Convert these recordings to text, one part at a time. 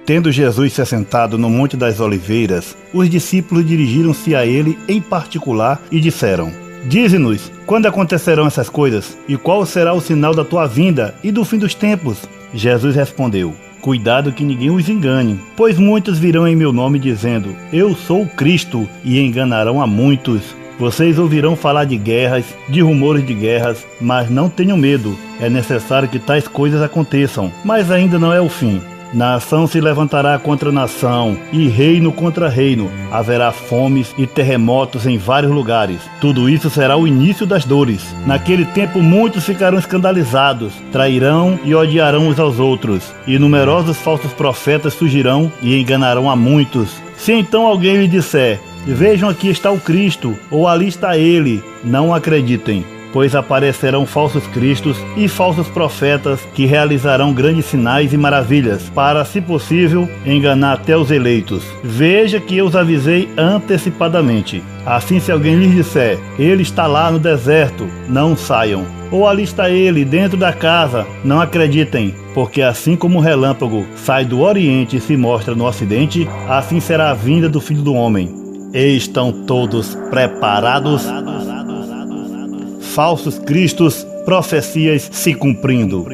Tendo Jesus se assentado no Monte das Oliveiras, os discípulos dirigiram-se a ele em particular e disseram: Dize-nos, quando acontecerão essas coisas? E qual será o sinal da tua vinda e do fim dos tempos? Jesus respondeu: Cuidado que ninguém os engane, pois muitos virão em meu nome dizendo: Eu sou o Cristo, e enganarão a muitos. Vocês ouvirão falar de guerras, de rumores de guerras, mas não tenham medo. É necessário que tais coisas aconteçam, mas ainda não é o fim. Nação se levantará contra nação, e reino contra reino. Haverá fomes e terremotos em vários lugares. Tudo isso será o início das dores. Naquele tempo muitos ficarão escandalizados, trairão e odiarão uns aos outros. E numerosos falsos profetas surgirão e enganarão a muitos. Se então alguém lhe disser: Vejam, aqui está o Cristo, ou ali está ele, não acreditem. Pois aparecerão falsos cristos e falsos profetas que realizarão grandes sinais e maravilhas, para, se possível, enganar até os eleitos. Veja que eu os avisei antecipadamente. Assim, se alguém lhes disser: Ele está lá no deserto, não saiam. Ou ali está ele, dentro da casa, não acreditem. Porque assim como o relâmpago sai do oriente e se mostra no ocidente, assim será a vinda do Filho do Homem. E estão todos preparados? Falsos cristos, profecias se cumprindo.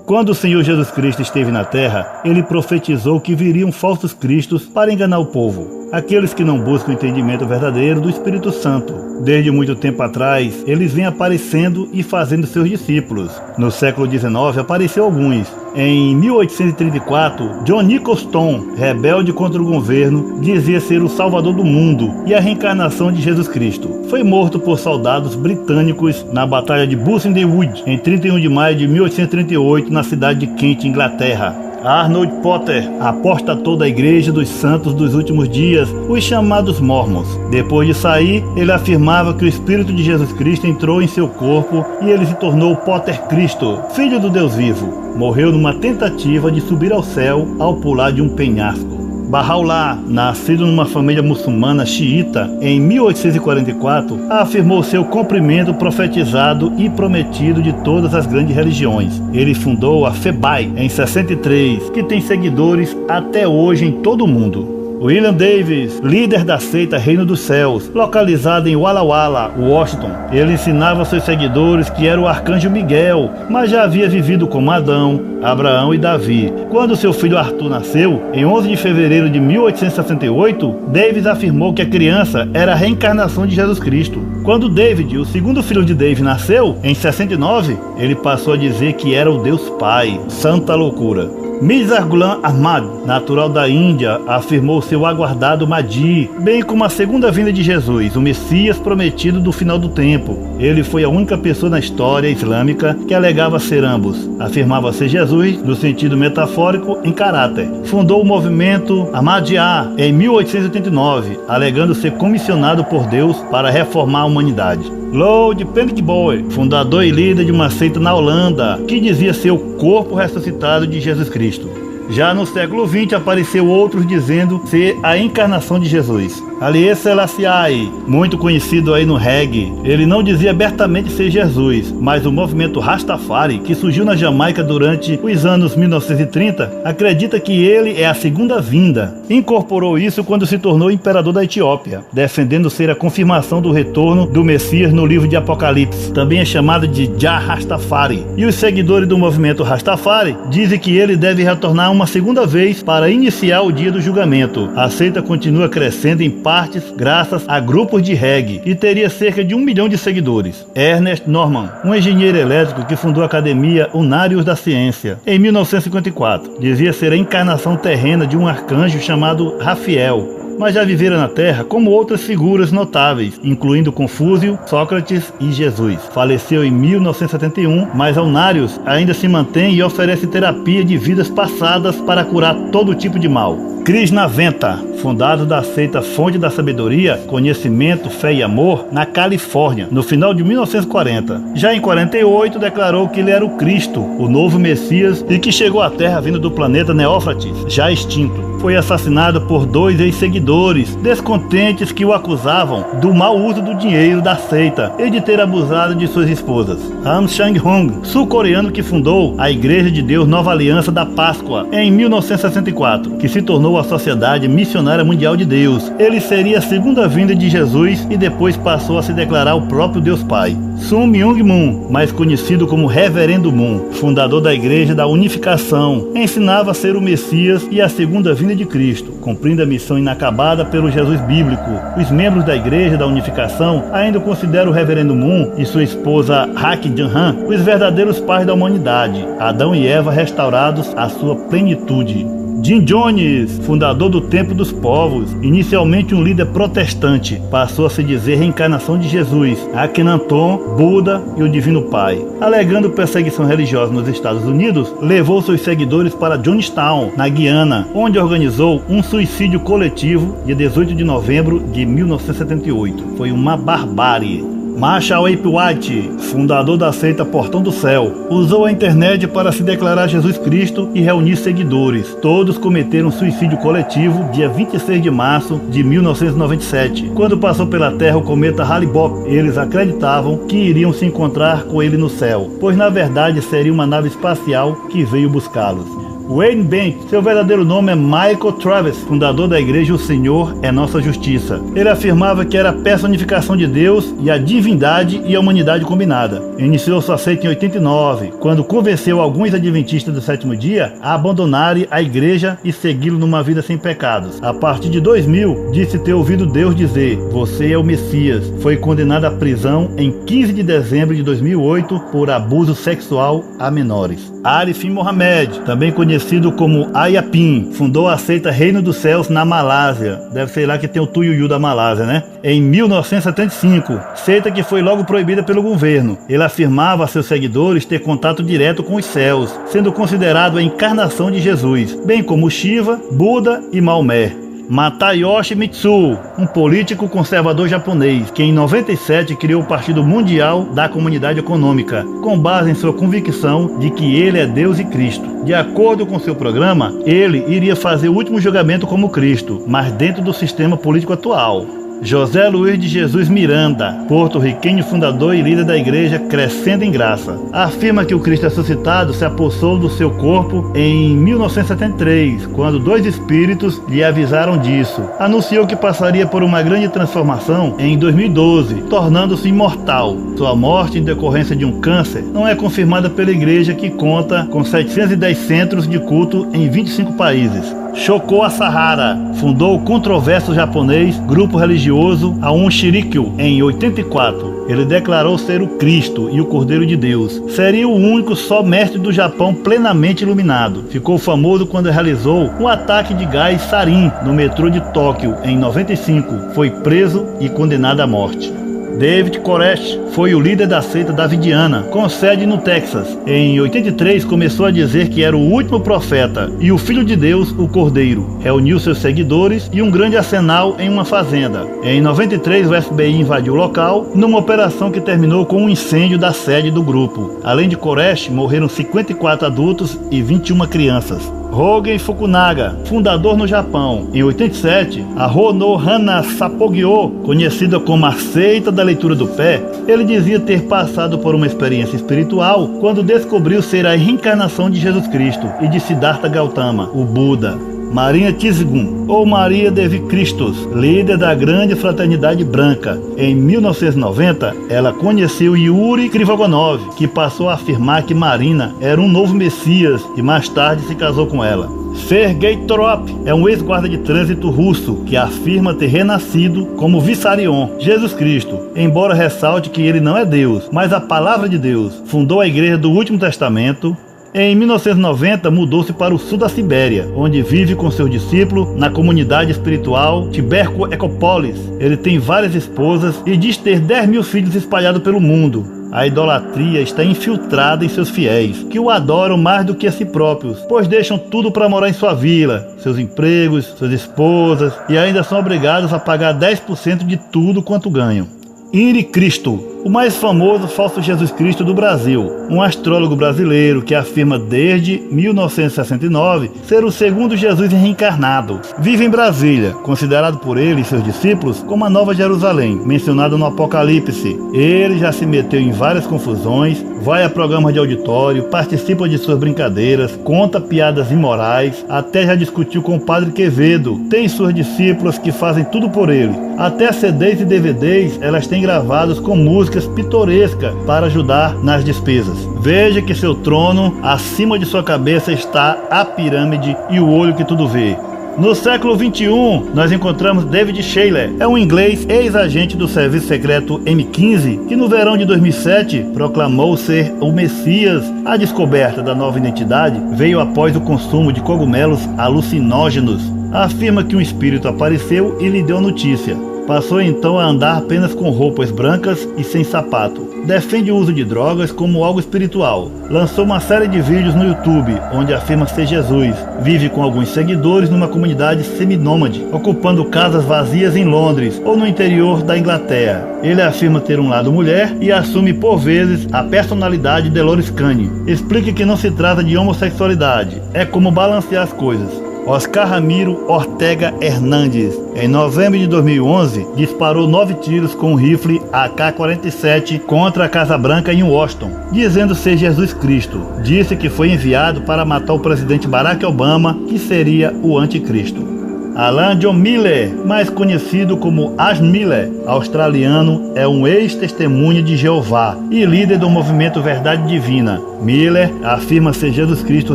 Quando o Senhor Jesus Cristo esteve na terra, ele profetizou que viriam falsos cristos para enganar o povo, aqueles que não buscam o entendimento verdadeiro do Espírito Santo. Desde muito tempo atrás, eles vêm aparecendo e fazendo seus discípulos. No século XIX apareceu alguns. Em 1834, John Nicholson, rebelde contra o governo, dizia ser o salvador do mundo e a reencarnação de Jesus Cristo. Foi morto por soldados britânicos na Batalha de Busson Wood, em 31 de maio de 1838, na cidade de Kent, Inglaterra. Arnold Potter apostatou da Igreja dos Santos dos Últimos Dias, os chamados Mormons. Depois de sair, ele afirmava que o Espírito de Jesus Cristo entrou em seu corpo e ele se tornou Potter Cristo, filho do Deus vivo. Morreu numa tentativa de subir ao céu ao pular de um penhasco. Bahá'u'lláh, nascido numa família muçulmana xiita em 1844, afirmou seu cumprimento profetizado e prometido de todas as grandes religiões. Ele fundou a FEBAI em 63, que tem seguidores até hoje em todo o mundo. William Davis, líder da seita Reino dos Céus, localizada em Walla Walla, Washington. Ele ensinava a seus seguidores que era o arcanjo Miguel, mas já havia vivido como Adão, Abraão e Davi. Quando seu filho Arthur nasceu, em 11 de fevereiro de 1868, Davis afirmou que a criança era a reencarnação de Jesus Cristo. Quando David, o segundo filho de David, nasceu, em 69, ele passou a dizer que era o Deus Pai. Santa loucura. Mirza Ghulam Ahmad, natural da Índia, afirmou seu aguardado Mahdi, bem como a segunda vinda de Jesus, o Messias prometido do final do tempo. Ele foi a única pessoa na história islâmica que alegava ser ambos. Afirmava ser Jesus, no sentido metafórico, em caráter. Fundou o movimento Ahmadiyya em 1889, alegando ser comissionado por Deus para reformar a humanidade. Lord Pennickboy, fundador e líder de uma seita na Holanda, que dizia ser o corpo ressuscitado de Jesus Cristo. Já no século XX apareceu outros dizendo ser a encarnação de Jesus. Haile Selassie, muito conhecido aí no reggae, ele não dizia abertamente ser Jesus, mas o movimento Rastafari, que surgiu na Jamaica durante os anos 1930, acredita que ele é a segunda vinda. Incorporou isso quando se tornou imperador da Etiópia, defendendo ser a confirmação do retorno do Messias no livro de Apocalipse. Também é chamado de Jah Rastafari. E os seguidores do movimento Rastafari dizem que ele deve retornar uma segunda vez para iniciar o dia do julgamento. A seita continua crescendo em partes graças a grupos de reggae e teria cerca de 1 milhão de seguidores. Ernest Norman, um engenheiro elétrico que fundou a Academia Unários da Ciência em 1954, dizia ser a encarnação terrena de um arcanjo chamado Rafael, mas já vivera na Terra como outras figuras notáveis, incluindo Confúcio, Sócrates e Jesus. Faleceu em 1971, mas a Unários ainda se mantém e oferece terapia de vidas passadas para curar todo tipo de mal. Krishnaventa, fundado da seita Fonte da Sabedoria, Conhecimento, Fé e Amor, na Califórnia, no final de 1940. Já em 48, declarou que ele era o Cristo, o novo Messias, e que chegou à Terra vindo do planeta Neófrates, já extinto. Foi assassinado por 2 ex-seguidores, descontentes que o acusavam do mau uso do dinheiro da seita e de ter abusado de suas esposas. Ham Chang-hung, sul-coreano que fundou a Igreja de Deus Nova Aliança da Páscoa em 1964, que se tornou a Sociedade Missionária Mundial de Deus. Ele seria a segunda vinda de Jesus e depois passou a se declarar o próprio Deus Pai. Sun Myung Moon, mais conhecido como Reverendo Moon, fundador da Igreja da Unificação, ensinava a ser o Messias e a segunda vinda de Cristo, cumprindo a missão inacabada pelo Jesus bíblico. Os membros da Igreja da Unificação ainda consideram o Reverendo Moon e sua esposa Hak Jun-han os verdadeiros pais da humanidade, Adão e Eva restaurados à sua plenitude. Jim Jones, fundador do Templo dos Povos, inicialmente um líder protestante, passou a se dizer reencarnação de Jesus, Akhenaton, Buda e o Divino Pai. Alegando perseguição religiosa nos Estados Unidos, levou seus seguidores para Johnstown, na Guiana, onde organizou um suicídio coletivo dia 18 de novembro de 1978. Foi uma barbárie. Marshall Ape White, fundador da seita Portão do Céu, usou a internet para se declarar Jesus Cristo e reunir seguidores. Todos cometeram suicídio coletivo dia 26 de março de 1997, quando passou pela Terra o cometa Hale-Bopp. Eles acreditavam que iriam se encontrar com ele no céu, pois na verdade seria uma nave espacial que veio buscá-los. Wayne Bank, seu verdadeiro nome é Michael Travis, fundador da igreja O Senhor é Nossa Justiça. Ele afirmava que era a personificação de Deus e a divindade e a humanidade combinada. Iniciou sua seita em 89, quando convenceu alguns adventistas do sétimo dia a abandonarem a igreja e segui-lo numa vida sem pecados. A partir de 2000, disse ter ouvido Deus dizer: "Você é o Messias". Foi condenado à prisão em 15 de dezembro de 2008 por abuso sexual a menores. Arif Mohamed, também conhecido como Ayapin, fundou a seita Reino dos Céus na Malásia. Deve ser lá que tem o Tuyuyu da Malásia, né? Em 1975, seita que foi logo proibida pelo governo. Ele afirmava a seus seguidores ter contato direto com os céus, sendo considerado a encarnação de Jesus, bem como Shiva, Buda e Maomé. Matayoshi Mitsu, um político conservador japonês, que em 97 criou o Partido Mundial da Comunidade Econômica, com base em sua convicção de que ele é Deus e Cristo. De acordo com seu programa, ele iria fazer o último julgamento como Cristo, mas dentro do sistema político atual. José Luiz de Jesus Miranda, porto-riquenho fundador e líder da igreja Crescendo em Graça, afirma que o Cristo ressuscitado se apossou do seu corpo em 1973, quando 2 espíritos lhe avisaram disso. Anunciou que passaria por uma grande transformação em 2012, tornando-se imortal. Sua morte em decorrência de um câncer não é confirmada pela igreja, que conta com 710 centros de culto em 25 países. Shoko Asahara fundou o controverso japonês grupo religioso Aum Shinrikyo em 84. Ele declarou ser o Cristo e o Cordeiro de Deus. Seria o único só mestre do Japão plenamente iluminado. Ficou famoso quando realizou um ataque de gás sarin no metrô de Tóquio em 95. Foi preso e condenado à morte. David Koresh foi o líder da seita davidiana, com sede no Texas. Em 83 começou a dizer que era o último profeta e o Filho de Deus, o Cordeiro. Reuniu seus seguidores e um grande arsenal em uma fazenda. Em 93 o FBI invadiu o local, numa operação que terminou com um incêndio da sede do grupo. Além de Koresh, morreram 54 adultos e 21 crianças. Hogen Fukunaga, fundador no Japão. Em 87, a Hono Hana Sapogyo, conhecida como a seita da leitura do pé, ele dizia ter passado por uma experiência espiritual quando descobriu ser a reencarnação de Jesus Cristo e de Siddhartha Gautama, o Buda. Maria Tizgun, ou Maria Devi Christus, líder da Grande Fraternidade Branca. Em 1990, ela conheceu Yuri Krivogonov, que passou a afirmar que Marina era um novo Messias e mais tarde se casou com ela. Sergei Torop é um ex-guarda de trânsito russo que afirma ter renascido como Vissarion, Jesus Cristo, embora ressalte que ele não é Deus, mas a palavra de Deus. Fundou a Igreja do Último Testamento. Em 1990, mudou-se para o sul da Sibéria, onde vive com seu discípulo na comunidade espiritual Tiberco Ecopolis. Ele tem várias esposas e diz ter 10 mil filhos espalhados pelo mundo. A idolatria está infiltrada em seus fiéis, que o adoram mais do que a si próprios, pois deixam tudo para morar em sua vila, seus empregos, suas esposas, e ainda são obrigados a pagar 10% de tudo quanto ganham. Henri Cristo, o mais famoso falso Jesus Cristo do Brasil, um astrólogo brasileiro que afirma desde 1969 ser o segundo Jesus reencarnado. Vive em Brasília, considerado por ele e seus discípulos como a Nova Jerusalém, mencionado no Apocalipse. Ele já se meteu em várias confusões, vai a programas de auditório, participa de suas brincadeiras, conta piadas imorais, até já discutiu com o Padre Quevedo. Tem suas discípulas que fazem tudo por ele. Até CDs e DVDs elas têm gravados com músicas pitorescas para ajudar nas despesas. Veja que seu trono, acima de sua cabeça está a pirâmide e o olho que tudo vê. No século XXI, nós encontramos David Shayler, é um inglês ex-agente do serviço secreto M15, que no verão de 2007 proclamou ser o Messias. A descoberta da nova identidade veio após o consumo de cogumelos alucinógenos. Afirma que um espírito apareceu e lhe deu notícia. Passou então a andar apenas com roupas brancas e sem sapato. Defende o uso de drogas como algo espiritual. Lançou uma série de vídeos no YouTube, onde afirma ser Jesus. Vive com alguns seguidores numa comunidade seminômade, ocupando casas vazias em Londres ou no interior da Inglaterra. Ele afirma ter um lado mulher e assume por vezes a personalidade de Dolores Canning. Explica que não se trata de homossexualidade, é como balancear as coisas. Oscar Ramiro Ortega Hernandes, em novembro de 2011, disparou 9 tiros com um rifle AK-47 contra a Casa Branca em Washington, dizendo ser Jesus Cristo. Disse que foi enviado para matar o presidente Barack Obama, que seria o anticristo. Alan John Miller, mais conhecido como Ash Miller, australiano, é um ex-testemunha de Jeová e líder do movimento Verdade Divina. Miller afirma ser Jesus Cristo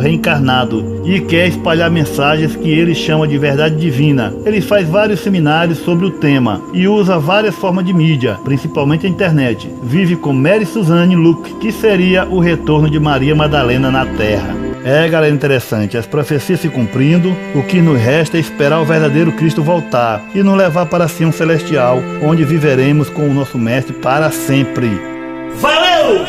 reencarnado e quer espalhar mensagens que ele chama de verdade divina. Ele faz vários seminários sobre o tema e usa várias formas de mídia, principalmente a internet. Vive com Mary Suzanne Luke, que seria o retorno de Maria Madalena na Terra. Galera, interessante, as profecias se cumprindo, o que nos resta é esperar o verdadeiro Cristo voltar e nos levar para Sião Celestial, onde viveremos com o nosso Mestre para sempre. Valeu!